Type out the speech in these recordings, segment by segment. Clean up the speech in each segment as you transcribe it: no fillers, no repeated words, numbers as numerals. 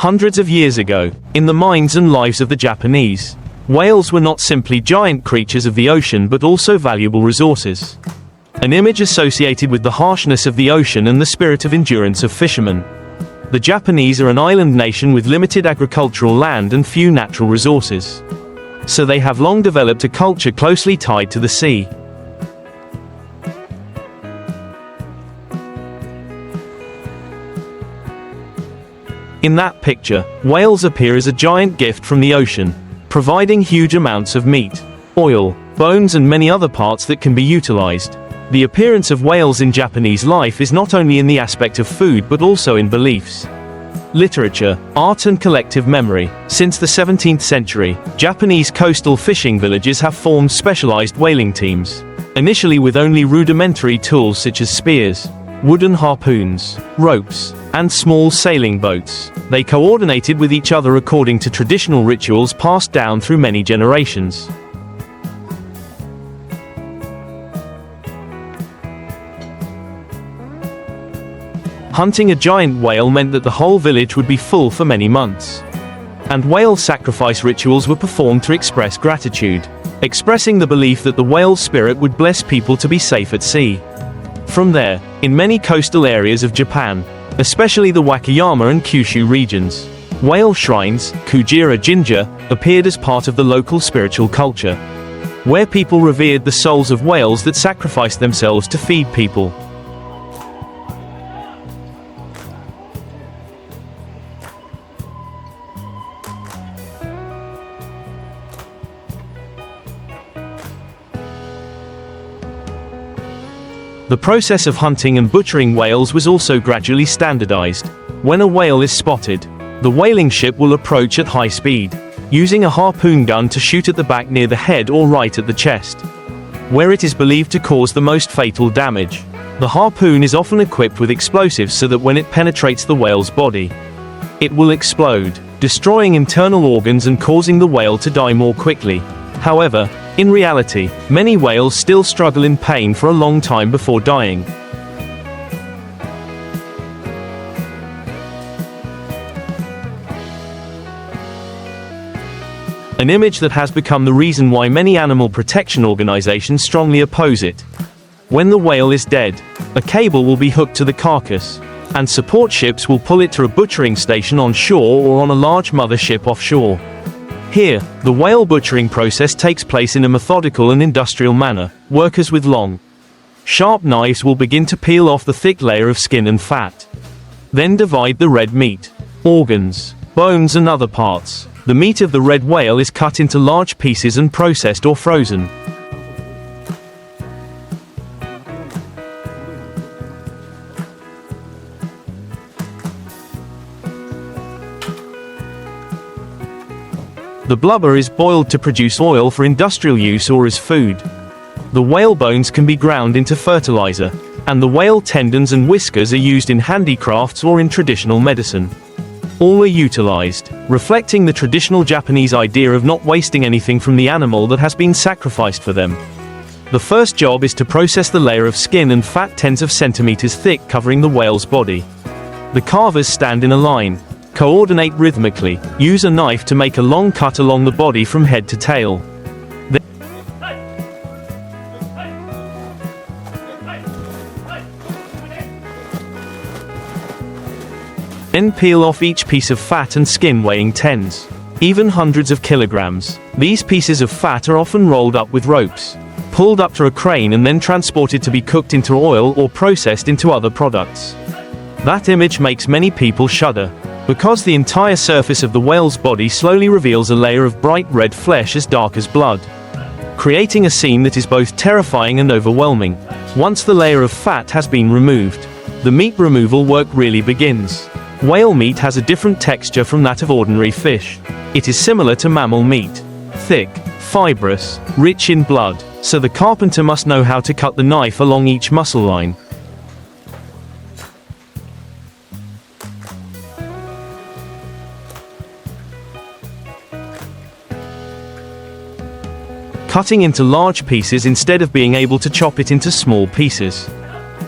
Hundreds of years ago, in the minds and lives of the Japanese, whales were not simply giant creatures of the ocean but also valuable resources. An image associated with the harshness of the ocean and the spirit of endurance of fishermen. The Japanese are an island nation with limited agricultural land and few natural resources. So they have long developed a culture closely tied to the sea. In that picture, whales appear as a giant gift from the ocean, providing huge amounts of meat, oil, bones and many other parts that can be utilized. The appearance of whales in Japanese life is not only in the aspect of food but also in beliefs, literature, art and collective memory. Since the 17th century, Japanese coastal fishing villages have formed specialized whaling teams. Initially with only rudimentary tools such as spears, wooden harpoons, ropes, and small sailing boats, they coordinated with each other according to traditional rituals passed down through many generations. Hunting a giant whale meant that the whole village would be full for many months. And whale sacrifice rituals were performed to express gratitude, expressing the belief that the whale's spirit would bless people to be safe at sea. From there, in many coastal areas of Japan, especially the Wakayama and Kyushu regions, whale shrines, Kujira Jinja, appeared as part of the local spiritual culture, where people revered the souls of whales that sacrificed themselves to feed people. The process of hunting and butchering whales was also gradually standardized. When a whale is spotted, the whaling ship will approach at high speed, using a harpoon gun to shoot at the back near the head or right at the chest, where it is believed to cause the most fatal damage. The harpoon is often equipped with explosives so that when it penetrates the whale's body, it will explode, destroying internal organs and causing the whale to die more quickly. However, in reality, many whales still struggle in pain for a long time before dying. An image that has become the reason why many animal protection organizations strongly oppose it. When the whale is dead, a cable will be hooked to the carcass, and support ships will pull it to a butchering station on shore or on a large mother ship offshore. Here, the whale butchering process takes place in a methodical and industrial manner. Workers with long, sharp knives will begin to peel off the thick layer of skin and fat. Then divide the red meat, organs, bones and other parts. The meat of the red whale is cut into large pieces and processed or frozen. The blubber is boiled to produce oil for industrial use or as food. The whale bones can be ground into fertilizer, and the whale tendons and whiskers are used in handicrafts or in traditional medicine. All are utilized, reflecting the traditional Japanese idea of not wasting anything from the animal that has been sacrificed for them. The first job is to process the layer of skin and fat tens of centimeters thick covering the whale's body. The carvers stand in a line, coordinate rhythmically, use a knife to make a long cut along the body from head to tail. Then peel off each piece of fat and skin weighing tens, even hundreds of kilograms. These pieces of fat are often rolled up with ropes, pulled up to a crane and then transported to be cooked into oil or processed into other products. That image makes many people shudder, because the entire surface of the whale's body slowly reveals a layer of bright red flesh as dark as blood, creating a scene that is both terrifying and overwhelming. Once the layer of fat has been removed, the meat removal work really begins. Whale meat has a different texture from that of ordinary fish. It is similar to mammal meat, thick, fibrous, rich in blood, so the carpenter must know how to cut the knife along each muscle line. Cutting into large pieces instead of being able to chop it into small pieces.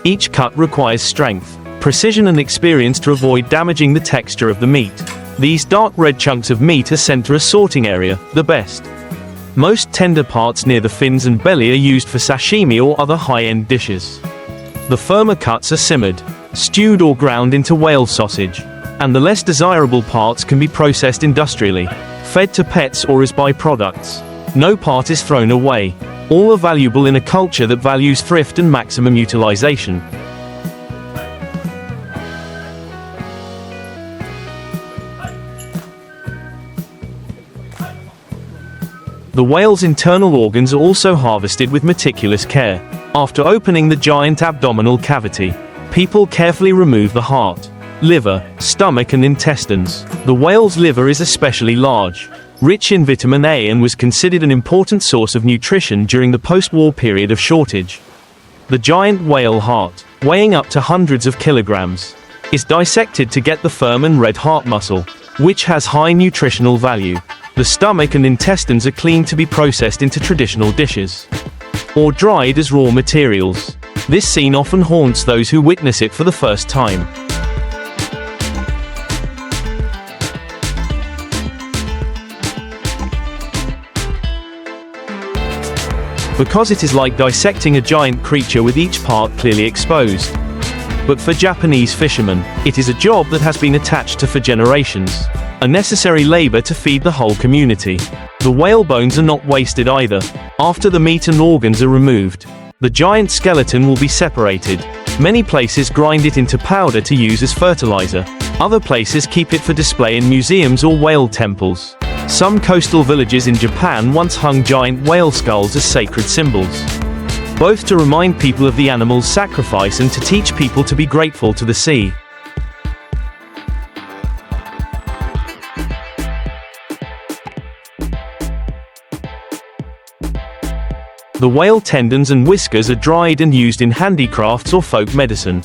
Each cut requires strength, precision and experience to avoid damaging the texture of the meat. These dark red chunks of meat are sent to a sorting area, the best. Most tender parts near the fins and belly are used for sashimi or other high-end dishes. The firmer cuts are simmered, stewed or ground into whale sausage, and the less desirable parts can be processed industrially, fed to pets or as byproducts. No part is thrown away. All are valuable in a culture that values thrift and maximum utilization. The whale's internal organs are also harvested with meticulous care. After opening the giant abdominal cavity, people carefully remove the heart, liver, stomach and intestines. The whale's liver is especially large, rich in vitamin A, and was considered an important source of nutrition during the post-war period of shortage. The giant whale heart, weighing up to hundreds of kilograms, is dissected to get the firm and red heart muscle, which has high nutritional value. The stomach and intestines are cleaned to be processed into traditional dishes, or dried as raw materials. This scene often haunts those who witness it for the first time. Because it is like dissecting a giant creature with each part clearly exposed. But for Japanese fishermen, it is a job that has been attached to for generations, a necessary labor to feed the whole community. The whale bones are not wasted either. After the meat and organs are removed, the giant skeleton will be separated. Many places grind it into powder to use as fertilizer. Other places keep it for display in museums or whale temples. Some coastal villages in Japan once hung giant whale skulls as sacred symbols, both to remind people of the animal's sacrifice and to teach people to be grateful to the sea. The whale tendons and whiskers are dried and used in handicrafts or folk medicine.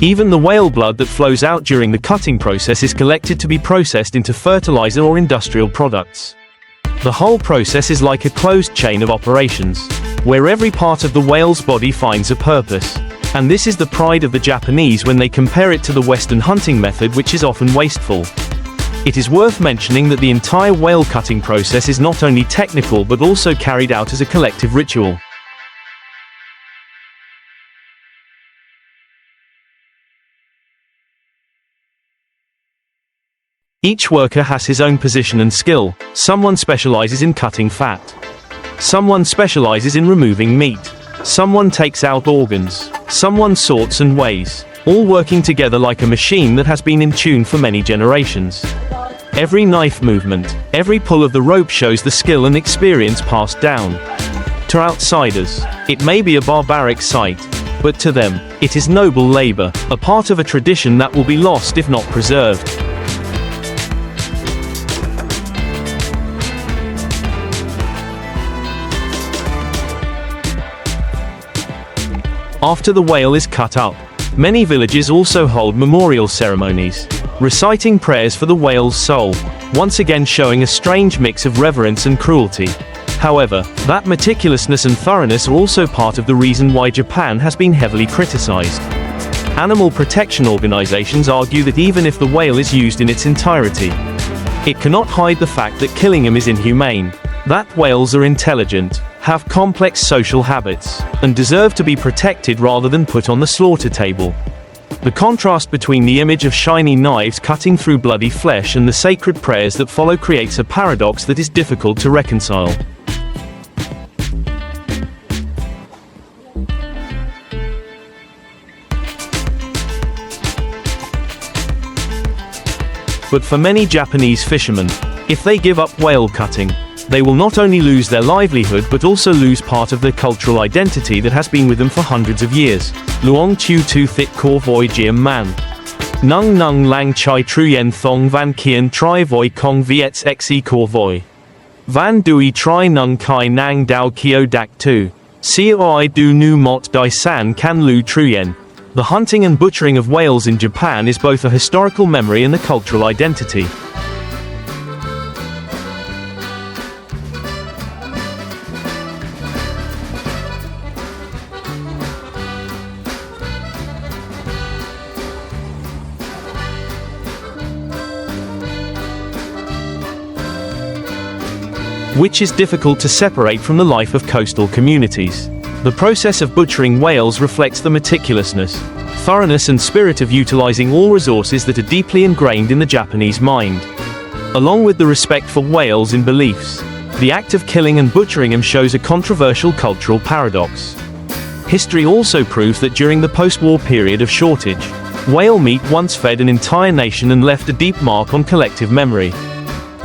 Even the whale blood that flows out during the cutting process is collected to be processed into fertilizer or industrial products. The whole process is like a closed chain of operations, where every part of the whale's body finds a purpose. And this is the pride of the Japanese when they compare it to the Western hunting method, which is often wasteful. It is worth mentioning that the entire whale cutting process is not only technical but also carried out as a collective ritual. Each worker has his own position and skill. Someone specializes in cutting fat. Someone specializes in removing meat. Someone takes out organs. Someone sorts and weighs, all working together like a machine that has been in tune for many generations. Every knife movement, every pull of the rope shows the skill and experience passed down. To outsiders, it may be a barbaric sight, but to them, it is noble labor, a part of a tradition that will be lost if not preserved. After the whale is cut up, many villages also hold memorial ceremonies, reciting prayers for the whale's soul, once again showing a strange mix of reverence and cruelty. However, that meticulousness and thoroughness are also part of the reason why Japan has been heavily criticized. Animal protection organizations argue that even if the whale is used in its entirety, it cannot hide the fact that killing him is inhumane, that whales are intelligent, have complex social habits, and deserve to be protected rather than put on the slaughter table. The contrast between the image of shiny knives cutting through bloody flesh and the sacred prayers that follow creates a paradox that is difficult to reconcile. But for many Japanese fishermen, if they give up whale cutting, they will not only lose their livelihood but also lose part of their cultural identity that has been with them for hundreds of years. Luong Chiu Tu Thit Kor Voi Jiam Man. Nung Nung Lang Chai Truyen Thong Van Kien Tri Voi Kong Viets Xe Kor Voi. Van Dui Tri Nung Kai Nang Dao Kio Dak Tu. Sio I Du Nu Mot Dai San Kan Lu Truyen. The hunting and butchering of whales in Japan is both a historical memory and a cultural identity. which is difficult to separate from the life of coastal communities. The process of butchering whales reflects the meticulousness, thoroughness and spirit of utilizing all resources that are deeply ingrained in the Japanese mind. Along with the respect for whales in beliefs, the act of killing and butchering them shows a controversial cultural paradox. History also proves that during the post-war period of shortage, whale meat once fed an entire nation and left a deep mark on collective memory.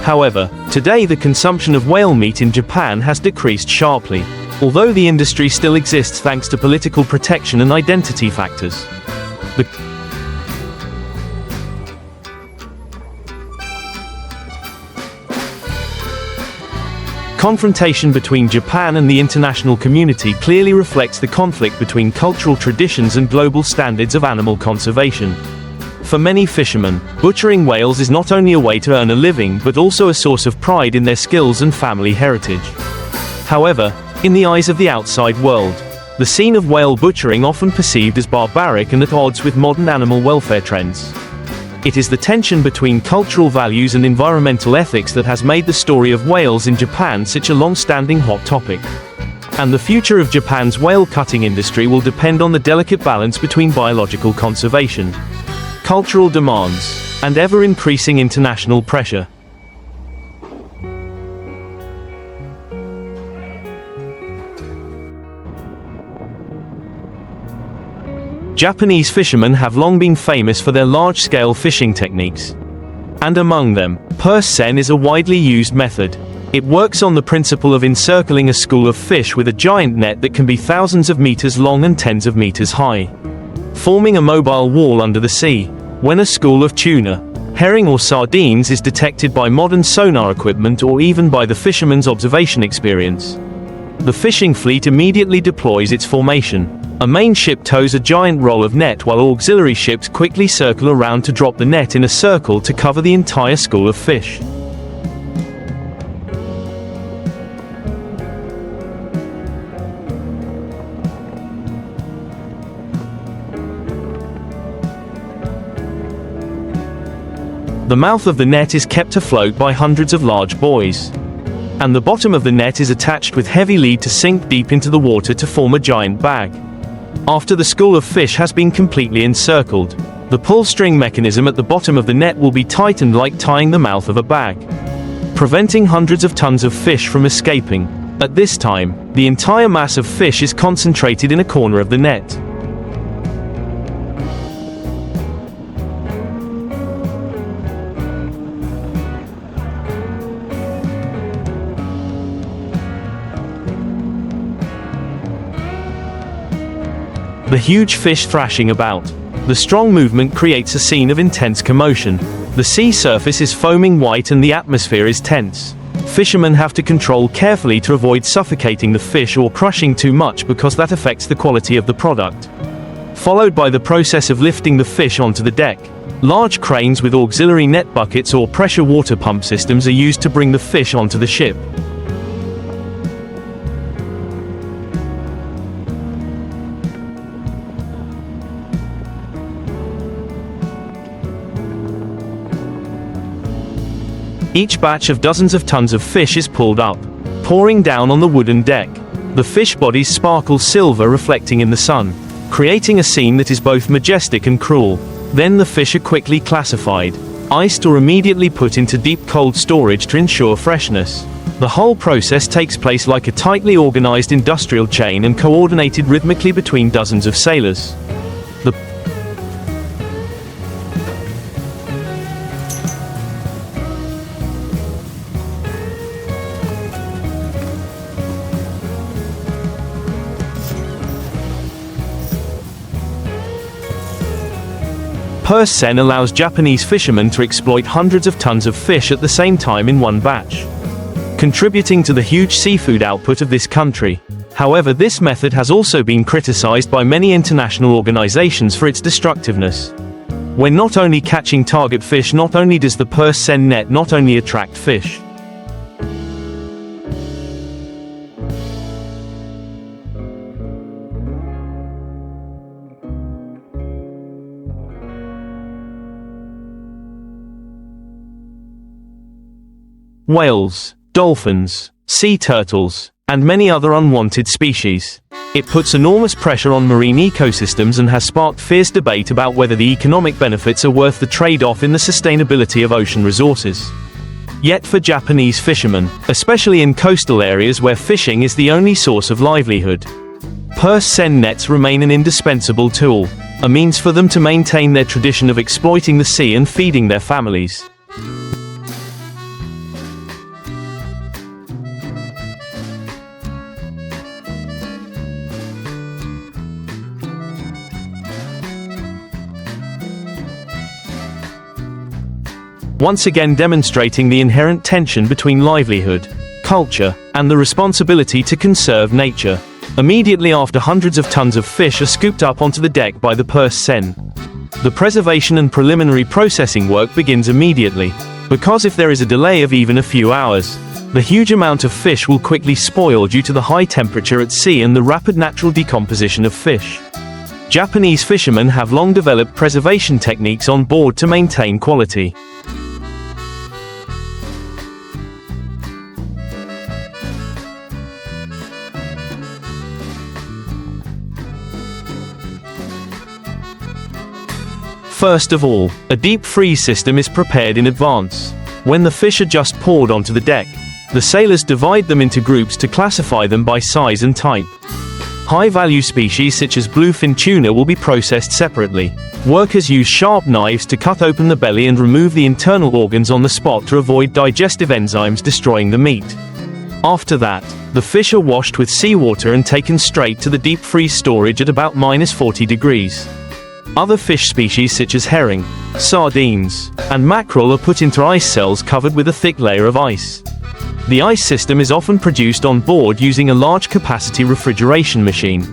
However, today the consumption of whale meat in Japan has decreased sharply, although the industry still exists thanks to political protection and identity factors. The confrontation between Japan and the international community clearly reflects the conflict between cultural traditions and global standards of animal conservation. For many fishermen, butchering whales is not only a way to earn a living but also a source of pride in their skills and family heritage. However, in the eyes of the outside world, the scene of whale butchering often perceived as barbaric and at odds with modern animal welfare trends. It is the tension between cultural values and environmental ethics that has made the story of whales in Japan such a long-standing hot topic. And the future of Japan's whale cutting industry will depend on the delicate balance between biological conservation, cultural demands, and ever-increasing international pressure. Japanese fishermen have long been famous for their large-scale fishing techniques. And among them, seine is a widely used method. It works on the principle of encircling a school of fish with a giant net that can be thousands of meters long and tens of meters high, forming a mobile wall under the sea. When a school of tuna, herring or sardines is detected by modern sonar equipment or even by the fisherman's observation experience, the fishing fleet immediately deploys its formation. A main ship tows a giant roll of net while auxiliary ships quickly circle around to drop the net in a circle to cover the entire school of fish. The mouth of the net is kept afloat by hundreds of large buoys, and the bottom of the net is attached with heavy lead to sink deep into the water to form a giant bag. After the school of fish has been completely encircled, the pull string mechanism at the bottom of the net will be tightened like tying the mouth of a bag, preventing hundreds of tons of fish from escaping. At this time, the entire mass of fish is concentrated in a corner of the net. The huge fish thrashing about. The strong movement creates a scene of intense commotion. The sea surface is foaming white and the atmosphere is tense. Fishermen have to control carefully to avoid suffocating the fish or crushing too much because that affects the quality of the product. Followed by the process of lifting the fish onto the deck. Large cranes with auxiliary net buckets or pressure water pump systems are used to bring the fish onto the ship. Each batch of dozens of tons of fish is pulled up, pouring down on the wooden deck. The fish bodies sparkle silver reflecting in the sun, creating a scene that is both majestic and cruel. Then the fish are quickly classified, iced or immediately put into deep cold storage to ensure freshness. The whole process takes place like a tightly organized industrial chain and coordinated rhythmically between dozens of sailors. seine allows Japanese fishermen to exploit hundreds of tons of fish at the same time in one batch, contributing to the huge seafood output of this country. However, this method has also been criticized by many international organizations for its destructiveness. When not only catching target fish, not only does the seine net not only attract fish, whales. dolphins, sea turtles, and many other unwanted species. It puts enormous pressure on marine ecosystems and has sparked fierce debate about whether the economic benefits are worth the trade-off in the sustainability of ocean resources. Yet for Japanese fishermen, especially in coastal areas where fishing is the only source of livelihood, seine nets remain an indispensable tool, a means for them to maintain their tradition of exploiting the sea and feeding their families. Once again demonstrating the inherent tension between livelihood, culture, and the responsibility to conserve nature. Immediately after hundreds of tons of fish are scooped up onto the deck by the seine, the preservation and preliminary processing work begins immediately, because if there is a delay of even a few hours, the huge amount of fish will quickly spoil due to the high temperature at sea and the rapid natural decomposition of fish. Japanese fishermen have long developed preservation techniques on board to maintain quality. First of all, a deep freeze system is prepared in advance. When the fish are just poured onto the deck, the sailors divide them into groups to classify them by size and type. High-value species such as bluefin tuna will be processed separately. Workers use sharp knives to cut open the belly and remove the internal organs on the spot to avoid digestive enzymes destroying the meat. After that, the fish are washed with seawater and taken straight to the deep freeze storage at about -40 degrees. Other fish species such as herring, sardines, and mackerel are put into ice cells covered with a thick layer of ice. The ice system is often produced on board using a large capacity refrigeration machine.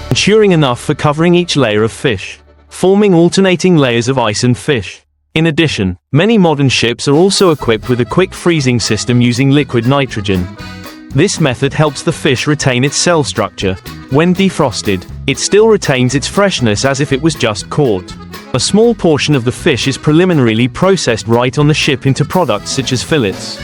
Ensuring enough for covering each layer of fish, forming alternating layers of ice and fish. In addition, many modern ships are also equipped with a quick freezing system using liquid nitrogen. This method helps the fish retain its cell structure. When defrosted, it still retains its freshness as if it was just caught. A small portion of the fish is preliminarily processed right on the ship into products such as fillets.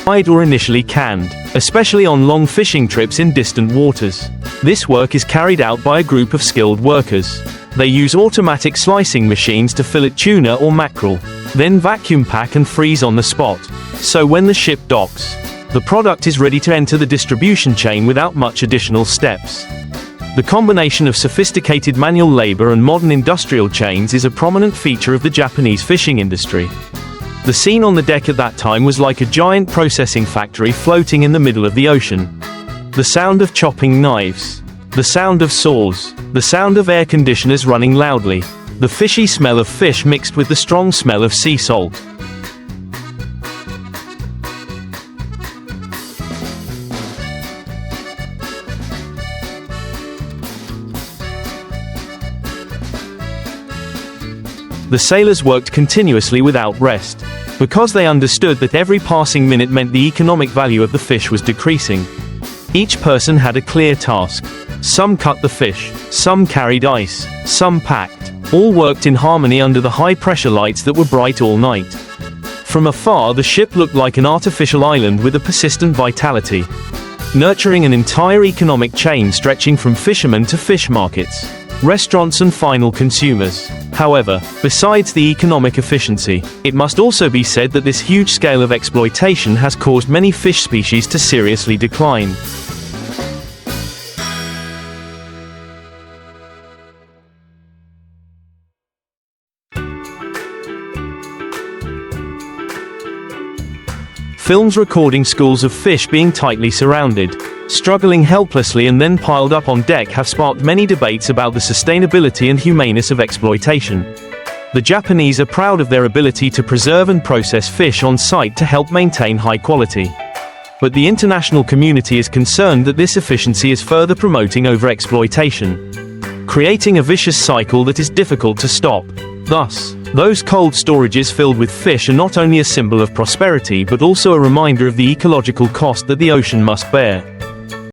Dried or initially canned, especially on long fishing trips in distant waters. This work is carried out by a group of skilled workers. They use automatic slicing machines to fillet tuna or mackerel, then vacuum pack and freeze on the spot. So when the ship docks, the product is ready to enter the distribution chain without much additional steps. The combination of sophisticated manual labor and modern industrial chains is a prominent feature of the Japanese fishing industry. The scene on the deck at that time was like a giant processing factory floating in the middle of the ocean. The sound of chopping knives, the sound of saws, the sound of air conditioners running loudly, the fishy smell of fish mixed with the strong smell of sea salt. The sailors worked continuously without rest, because they understood that every passing minute meant the economic value of the fish was decreasing. Each person had a clear task. Some cut the fish, some carried ice, some packed. All worked in harmony under the high-pressure lights that were bright all night. From afar, the ship looked like an artificial island with a persistent vitality, nurturing an entire economic chain stretching from fishermen to fish markets, restaurants and final consumers. However, besides the economic efficiency, it must also be said that this huge scale of exploitation has caused many fish species to seriously decline. Films recording schools of fish being tightly surrounded, struggling helplessly and then piled up on deck have sparked many debates about the sustainability and humaneness of exploitation. The Japanese are proud of their ability to preserve and process fish on site to help maintain high quality. But the international community is concerned that this efficiency is further promoting overexploitation, creating a vicious cycle that is difficult to stop. Thus, those cold storages filled with fish are not only a symbol of prosperity but also a reminder of the ecological cost that the ocean must bear.